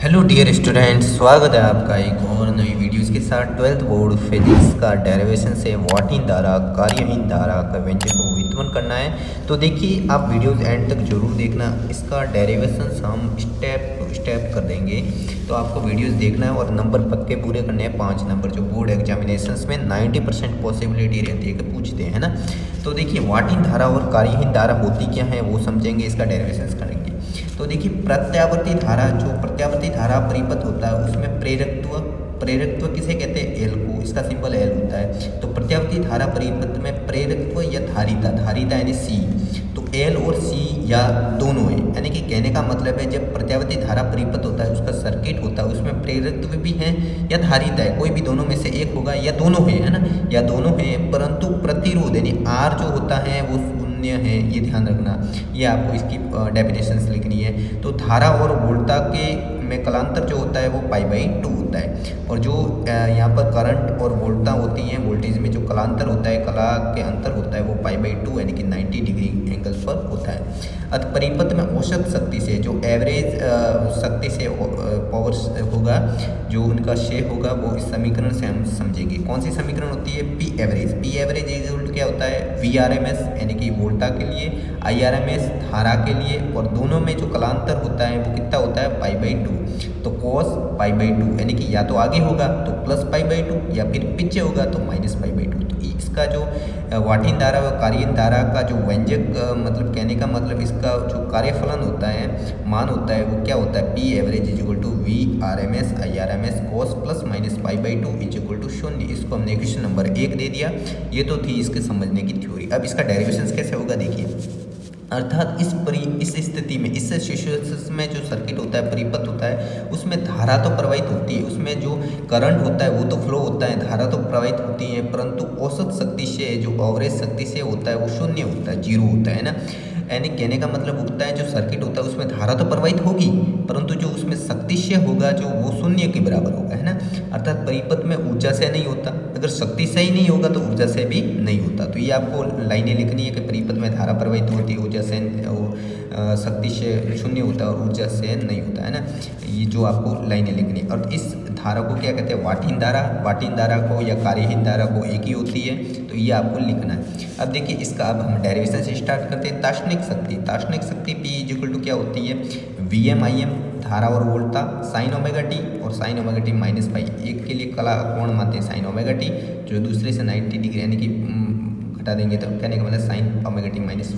Hello dear students, स्वागत है आपका एक और नई वीडियोज़ के साथ। 12th बोर्ड फिजिक्स का डेरिवेशन से वाटहीन धारा, कार्यहीन धारा का व्यंजक को व्युत्पन्न करना है। तो देखिए, आप वीडियोज़ एंड तक जरूर देखना। इसका डेरिवेशन हम स्टेप टू स्टेप कर देंगे, तो आपको वीडियोज़ देखना है और नंबर पक्के पूरे करने हैं। 5 नंबर जो बोर्ड एग्जामिनेशंस में 90% पॉसिबिलिटी रहती है कि पूछते हैं ना। तो देखिए, वाटहीन धारा और कार्यहीन धारा होती क्या है वो समझेंगे, इसका डेरिवेशन करेंगे। तो देखिए, प्रत्यावर्ती धारा, जो प्रत्यावर्ती धारा परिपथ होता है उसमें प्रेरकत्व किसे कहते हैं? एल को, इसका सिंबल एल होता है। तो प्रत्यावर्ती धारा परिपथ में प्रेरकत्व या धारिता यानी सी, तो एल और सी या दोनों है। यानी कि कहने का मतलब है, जब प्रत्यावर्ती धारा परिपथ होता है उसका सर्किट होता है, उसमें प्रेरकत्व भी है या धारिता है, कोई भी दोनों में से एक होगा या दोनों है ना, या दोनों है। परंतु प्रतिरोध यानी आर जो होता है वो है, ये ध्यान रखना। ये आपको इसकी डेफिनेशंस लिखनी है। तो धारा और वोल्टा के में कलांतर जो होता है वो π/2 होता है, और जो यहाँ पर करंट और वोल्टा होती हैं, वोल्टेज में जो कलांतर होता है, कला के अंतर होता है वो π/2 यानी कि 90 डिग्री एंगल पर होता है। अतः परिपथ में औसत शक्ति से, जो एवरेज शक्ति से पावर होगा, जो उनका शेप होगा, वो इस समीकरण से हम समझेंगे। कौन सी समीकरण होती है? पी एवरेज इक्वल क्या होता है? VRMS यानी कि वोल्टा के लिए, IRMS धारा के लिए, और दोनों में जो कलांतर होता है वो कितना होता है? π/2। तो cos π/2 यानी कि या तो आगे होगा तो प्लस π/2 या फिर पीछे होगा तो माइनस π/2। तो इसका जो वाटहीन धारा और कार्यहीन धारा का जो व्यंजक, मतलब कहने का मतलब इसका जो कार्यफलन होता है, मान होता है, वो क्या होता है? P average is equal to VRMS IRMS cos plus minus π/2 is equal to 0। इसको हमने क्वेश्चन नंबर 1 दे दिया। ये तो थी इसके समझने की थ्योरी। अब इसका डेरिवेशन कैसे होगा देखिए। अर्थात इस स्थिति में, इस सिचुएशन में जो सर्किट होता है, परिपथ होता है, उसमें धारा तो प्रवाहित होती है, उसमें जो करंट होता है वो तो फ्लो होता है, धारा तो प्रवाहित होती है, परंतु औसत शक्ति से, जो एवरेज शक्ति से होता है वो शून्य होता है, जीरो होता है ना। यानी कहने का मतलब होता है, जो सर्किट होता है उसमें धारा तो प्रवाहित होगी, परंतु जो उसमें शक्तिशय होगा जो वो शून्य के बराबर होगा, है ना। अर्थात परिपथ में ऊर्जा से नहीं होता, अगर शक्ति से ही नहीं होगा तो ऊर्जा से भी नहीं होता। तो ये आपको लाइनें लिखनी है कि परिपथ में धारा प्रवाहित होती है, ऊर्जा से, शक्ति से शून्य होता है और ऊर्जा से नहीं होता, है ना। ये जो आपको लाइनें लिखनी है। और इस धारा को क्या कहते हैं? वाटहीन धारा। वाटहीन धारा को या कार्यहीन धारा को एक ही होती है, तो ये आपको लिखना है। अब देखिए, इसका अब हम डेरिवेशन से स्टार्ट करते हैं। तात्क्षणिक शक्ति P इज इक्वल टू क्या होती है? VMIM धारा और वोल्टा साइन ओमेगा टी और साइन ओमेगा टी माइनस पाई। एक के लिए कला कोण मानते हैं साइन ओमेगा टी, जो दूसरे से 90 डिग्री यानी कि घटा देंगे तो कहने का मतलब साइन ओमेगा टी माइनस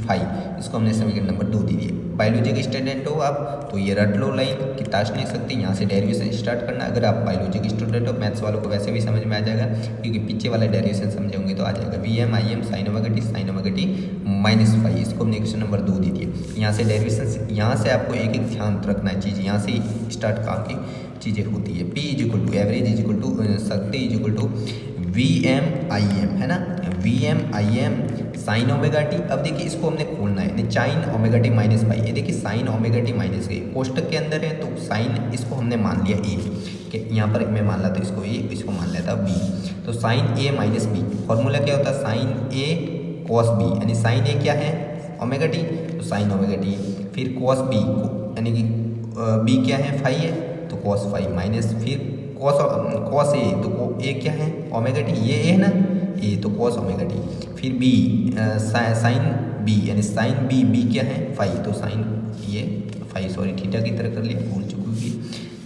5। इसको हमने समीकरण नंबर 2 दे दिए। बायोलॉजी के स्टूडेंट हो आप तो ये रट लो लाइन कि तात्क्षणिक शक्ति, यहाँ से डेरिवेशन स्टार्ट करना। अगर आप बायोलॉजी के स्टूडेंट हो, मैथ्स वालों को वैसे भी समझ में आ जाएगा, क्योंकि पीछे वाला डेरिवेशन समझे होंगे तो आ जाएगा। VMIM sine omega t minus 5। इसको हमने क्वेश्चन नंबर 2 दे दिए। यहाँ से डेरिवेशन, यहाँ से आपको एक एक ध्यान रखना है चीज़, यहाँ से स्टार्ट काम की चीज़ें होती है। P is equal to average is equal to शक्ति इज इक्वल टू VMIM, है ना। VMIM sine omega t. अब देखिए, इसको हमने खोलना है, sine omega t minus pi. ये देखिए, sine omega t minus A कोष्टक के अंदर है, तो साइन इसको हमने मान लिया ए, कि यहाँ पर मैं मान लेता इसको ए, इसको मान लेता बी। तो साइन ए माइनस बी, फॉर्मूला क्या होता है? साइन ए कॉस बी, यानी साइन ए क्या है? ओमेगा टी, तो साइन ओमेगा टी। फिर कॉस बी यानी कि बी क्या है? 5 है, तो कॉस 5 माइनस, फिर कॉस ए, तो ए क्या है? ओमेगा टी, ये ए है ना, ए, तो कॉस ओमेगा टी। फिर बी साइन बी यानी साइन बी क्या है? 5, तो साइन ये 5, सॉरी थीटा की तरह कर लिया, भूल चुकी।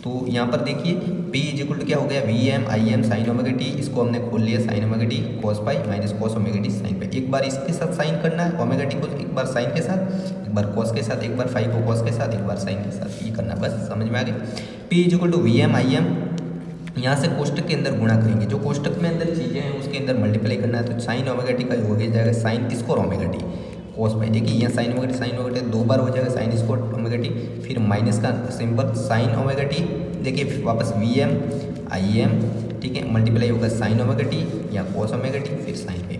तो यहाँ पर देखिए, P इज इक्वल टू क्या हो गया? VMIM sine omega T. इसको हमने खोल लिया, sign omega t cos pi minus cos omega t sine pi. एक बार इसके साथ साइन करना है ओमेगा टी को, एक बार साइन के साथ, एक बार कॉस के साथ, एक बार 5 को कॉस के साथ, एक बार साइन के साथ, ये करना, बस समझ में आ गया। P is equal to VMIM, यहाँ से कोष्टक के अंदर गुणा करेंगे, जो कोष्टक में अंदर चीज़ें हैं उसके अंदर मल्टीप्लाई करना है। तो साइन ओमेगा टी का हो गया जाएगा sign square omega t cos पाई। देखिए, यहाँ साइन ओमेगा टी 2 बार हो जाएगा, साइन स्क्वायर ओमेगा टी, फिर माइनस का सिंबल साइन ओमेगा टी। देखिए वापस VMIM, ठीक है, मल्टीप्लाई होगा साइन ओमेगा टी या कॉस ओमेगा टी, फिर साइन पाई।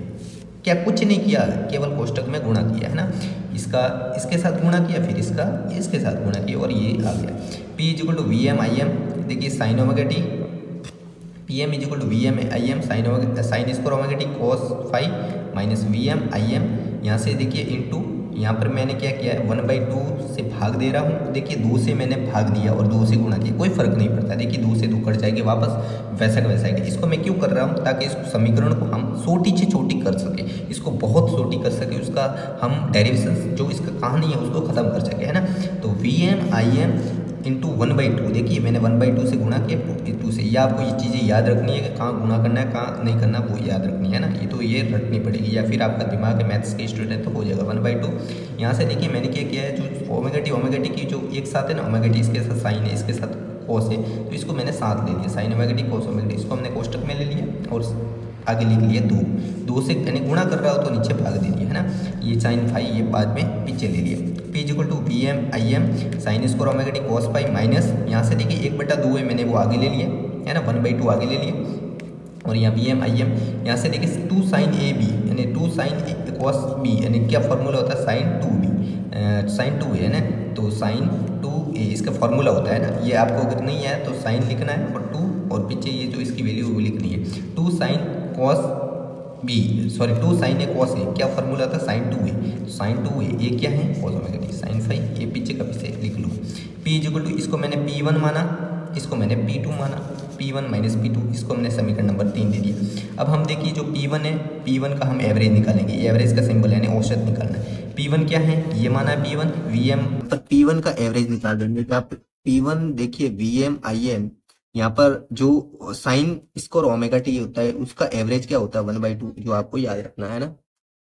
क्या कुछ नहीं किया, केवल कोष्टक में गुणा किया, है ना। इसका इसके साथ गुणा किया, फिर इसका इसके साथ गुणा किया, और ये आ गया। P is equal to VMIM, देखिए sine omega t, PM is equal to VMIM sine square omega t cos 5 minus VMIM, यहाँ से देखिए इंटू यहाँ पर मैंने क्या किया है 1/2 से भाग दे रहा हूँ। देखिए 2 से मैंने भाग दिया और 2 से गुणा किया, कोई फर्क नहीं पड़ता। देखिए 2 से 2 कट जाएगी, वापस वैसा का वैसा आएगा। इसको मैं क्यों कर रहा हूँ, ताकि इस समीकरण को हम छोटी से छोटी कर सके, इसको बहुत छोटी कर सके, उसका हम डेरिवेशन जो इसका कहानी है उसको खत्म कर सके, है ना। तो VMIM इंटू 1/2, देखिए मैंने 1/2 से गुणा किया 2 से। या आपको ये चीज़ें याद रखनी है कि कहाँ गुणा करना है कहाँ नहीं करना, वो याद रखनी है ना, ये तो ये रखनी पड़ेगी, या फिर आपका दिमाग है मैथ्स के स्टूडेंट तो हो जाएगा 1/2। यहाँ से देखिए मैंने क्या किया है, जो ओमेगा टी की जो एक साथ है ना, ओमेगा टी इसके साथ साइन है, इसके साथ कोस है, तो इसको मैंने साथ ले लिया, साइन ओमेगा टी कोस ओमेगा टी, इसको हमने कोष्टक में ले लिया और आगे लिख लिया 2 से यानी गुणा कर रहा हो तो नीचे भाग दे दिया, है ना। ये साइन फाई ये बाद में पीछे ले लिया। P equal to VMIM sine square omega t cos pi minus, यहाँ से देखिए 1/2 है, मैंने वो आगे ले लिया, है ना, 1/2 आगे ले लिया। और यहाँ VMIM यहाँ से देखिए 2 साइन AB यानी 2 साइन कॉस B, यानी क्या फॉर्मूला होता है साइन 2B, साइन 2 है ना, तो साइन 2A इसका फॉर्मूला होता है ना। ये आपको अगर नहीं आया तो साइन लिखना है और 2 और पीछे ये जो इसकी वैल्यू वो लिखनी है, 2 sine cos B, sorry 2 sine A cos A, क्या फॉर्मूला था साइन 2A, तो साइन 2A ये क्या है cos omega t sine five, ये पीछे का पीछे लिख लो। P इक्वल टू इसको मैंने P1 माना, इसको मैंने P2 माना, P1 माइनस P2, इसको हमने समीकरण नंबर 3 दे दिया। अब हम देखिए जो P1 है, P1 का हम एवरेज निकालेंगे, ये एवरेज का सिंबल यानी औसत निकालना है। P1 क्या है, ये माना है P1 VM पर P1 का एवरेज निकाल देंगे। आप P1 देखिए VMIM यहाँ पर जो साइन स्क्वायर ओमेगा टी होता है उसका एवरेज क्या होता है 1/2, जो आपको याद रखना है ना।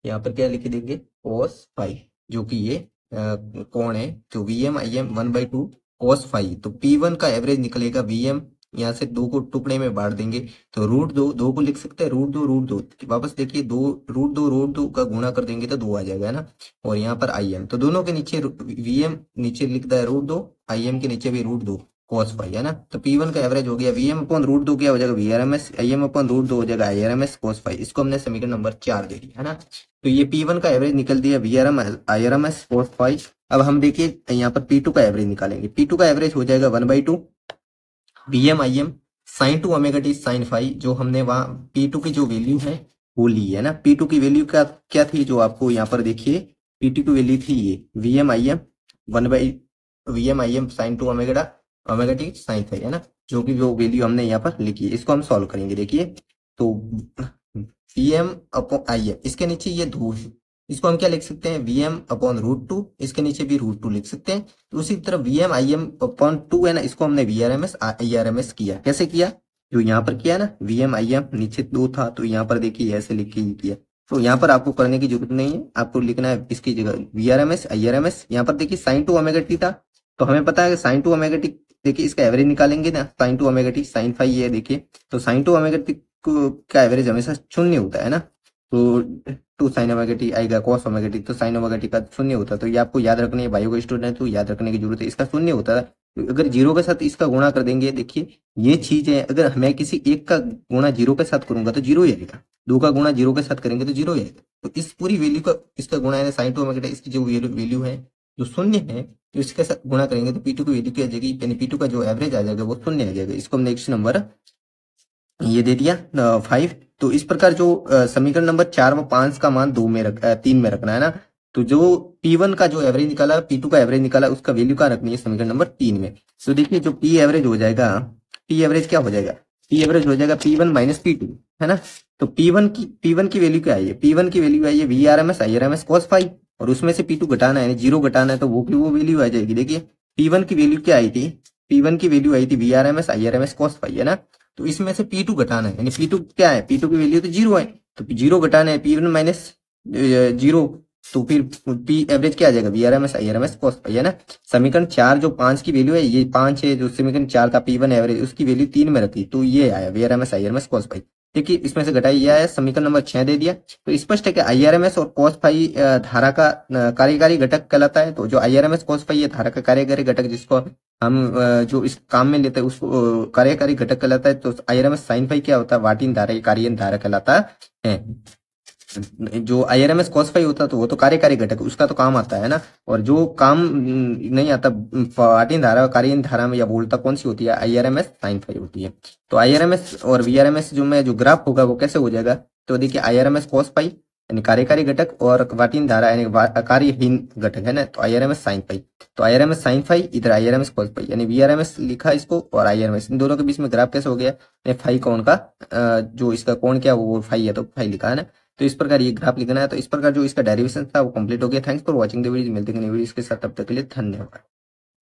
यहाँ पर क्या लिख देंगे cos फाइव, जो कि ये कोण है, तो VMIM 1/2 cos फाइव, तो P1 का एवरेज निकलेगा VM, यहाँ से 2 को टुकड़े में बांट देंगे तो √2 को लिख सकते हैं √2 वापस देखिए 2 √2 का गुणा कर देंगे तो 2 आ जाएगा, है ना। और यहाँ पर IM, तो दोनों के नीचे VM नीचे लिखता है √2, IM के नीचे भी √2 cos फाइव, है ना। तो P1 का एवरेज हो गया VM/√2 क्या हो जाएगा VRMS, IM/√2 हो जाएगा IRMS cos फाइव, इसको हमने समीकरण नंबर 4 दे दिया, है ना। तो ये P1 का एवरेज निकल दिया IRMS cos फाइव। अब हम देखिए यहाँ पर P2 का एवरेज निकालेंगे, P2 का एवरेज हो जाएगा 1/2 VMIM sine 2 omega t sine five, जो हमने वहाँ P2 की जो वैल्यू है वो ली है ना। P2 की वैल्यू क्या थी, जो आपको यहाँ पर देखिए P2 की वैल्यू थी ये VMIM sine 2 omega t sine five, है ना, जो कि वो वैल्यू हमने यहाँ पर लिखी है। इसको हम सॉल्व करेंगे, देखिए तो VM/IM इसके नीचे ये 2, इसको हम क्या लिख सकते हैं VM/√2, इसके नीचे भी √2 लिख सकते हैं। तो उसी तरह VMIM/2 है ना, इसको हमने VRMS IRMS किया, कैसे किया, जो यहाँ पर किया ना VMIM नीचे 2 था तो यहाँ पर देखिए ऐसे लिख के किया। तो यहाँ पर आपको करने की जरूरत नहीं है, आपको लिखना है इसकी जगह VRMS IRMS। यहाँ पर देखिए साइन 2 ओमेगा टी था, तो हमें पता है कि साइन 2 ओमेगा टी, देखिए इसका एवरेज निकालेंगे ना, sine 2 omega t sine five ये देखिए, तो साइन 2 ओमेगा टी का एवरेज हमेशा शून्य होता है ना, तो 2 साइन ओमेगा टी आएगा कॉस ओमेगा टी, तो साइन ओमेगा टी का शून्य होता है। तो ये आपको याद रखने, बायो का स्टूडेंट तो याद रखने की जरूरत है, इसका शून्य होता है। तो अगर 0 के साथ इसका गुणा कर देंगे, देखिए ये चीज है, अगर मैं किसी एक का गुणा 0 के साथ करूंगा तो 0 ही आएगा, 2 का गुणा 0 के साथ करेंगे तो 0 ही आएगा। तो इस पूरी वैल्यू का इसका गुणा है साइन 2 ओमेगा टी, इसकी जो वैल्यू है जो शून्य है, तो इसके साथ गुणा करेंगे तो P2 की वैल्यू क्या आ जाएगी, यानी P2 का जो एवरेज आ जाएगा वो शून्य आ जाएगा। इसको हम नेक्स्ट नंबर ये दे दिया 5। तो इस प्रकार जो समीकरण नंबर 4 व 5 का मान 3 में रखना है ना। तो जो P1 का जो एवरेज निकाला, P2 का एवरेज निकाला, उसका वैल्यू क्या रखनी है समीकरण नंबर 3 में। तो देखिए जो P एवरेज हो जाएगा, P एवरेज क्या हो जाएगा, P एवरेज हो जाएगा P1 माइनस P2, है ना। तो P1 की वैल्यू क्या आई है, P1 की वैल्यू आई है VRMS IRMS cos फाइव, और उसमें से P2 घटाना है, 0 घटाना है, तो वो वैल्यू आ जाएगी। देखिए P1 की वैल्यू क्या आई थी, P1 की वैल्यू आई थी VRMS IRMS cos फाइव, है ना। तो इसमें से P2 घटाना है, यानी P2 क्या है, P2 की वैल्यू तो 0 है, तो 0 घटाना है P1 माइनस 0, तो फिर P एवरेज क्या आ जाएगा VRMS IRMS cos फाइव, है ना। समीकरण 4 जो 5 की वैल्यू है, ये 5 है, जो समीकरण 4 का P1 एवरेज उसकी वैल्यू 3 में रखी, तो ये आया VRMS IRMS cos फाइव। देखिए इसमें से घटाई यह है, समीकरण नंबर 6 दे दिया। तो स्पष्ट है कि IRMS और cos फाइव धारा का कार्यकारी घटक कहलाता है। तो जो IRMS cos फाइव ये धारा का कार्यकारी घटक, जिसको हम जो इस काम में लेते हैं उसको कार्यकारी घटक कहलाता है। तो IRMS sin फाइव क्या होता है, वाटिन धारा, कार्यन धारा कहलाता है। जो IRMS cos फाइव होता है तो वो तो कार्यकारी घटक, उसका तो काम आता है ना। और जो काम नहीं आता वाटिन धारा कार्यन धारा में या वोल्टा कौन सी होती है, IRMS sin फाइव होती है। तो IRMS और VRMS जो ग्राफ होगा वो कैसे हो जाएगा, तो देखिए IRMS cos फाइव यानी कार्यकारी घटक और वाटिन धारा यानी कार्यहीन घटक है ना, तो IRMS sin फाई, तो IRMS sin फाई, इधर IRMS cos फाई, यानी VRMS लिखा इसको और IRMS, इन दोनों के बीच में ग्राफ कैसे हो गया, फाई कोण का जो इसका कोण क्या वो फाई है, तो फाई लिखा है ना। तो इस प्रकार ये ग्राफ लिखना है। तो इस प्रकार जो इसका डेरिवेशन था वो कंप्लीट हो गया। Thanks for watching the video. मिलते हैं नई वीडियो के साथ, तब तक के लिए धन्यवाद।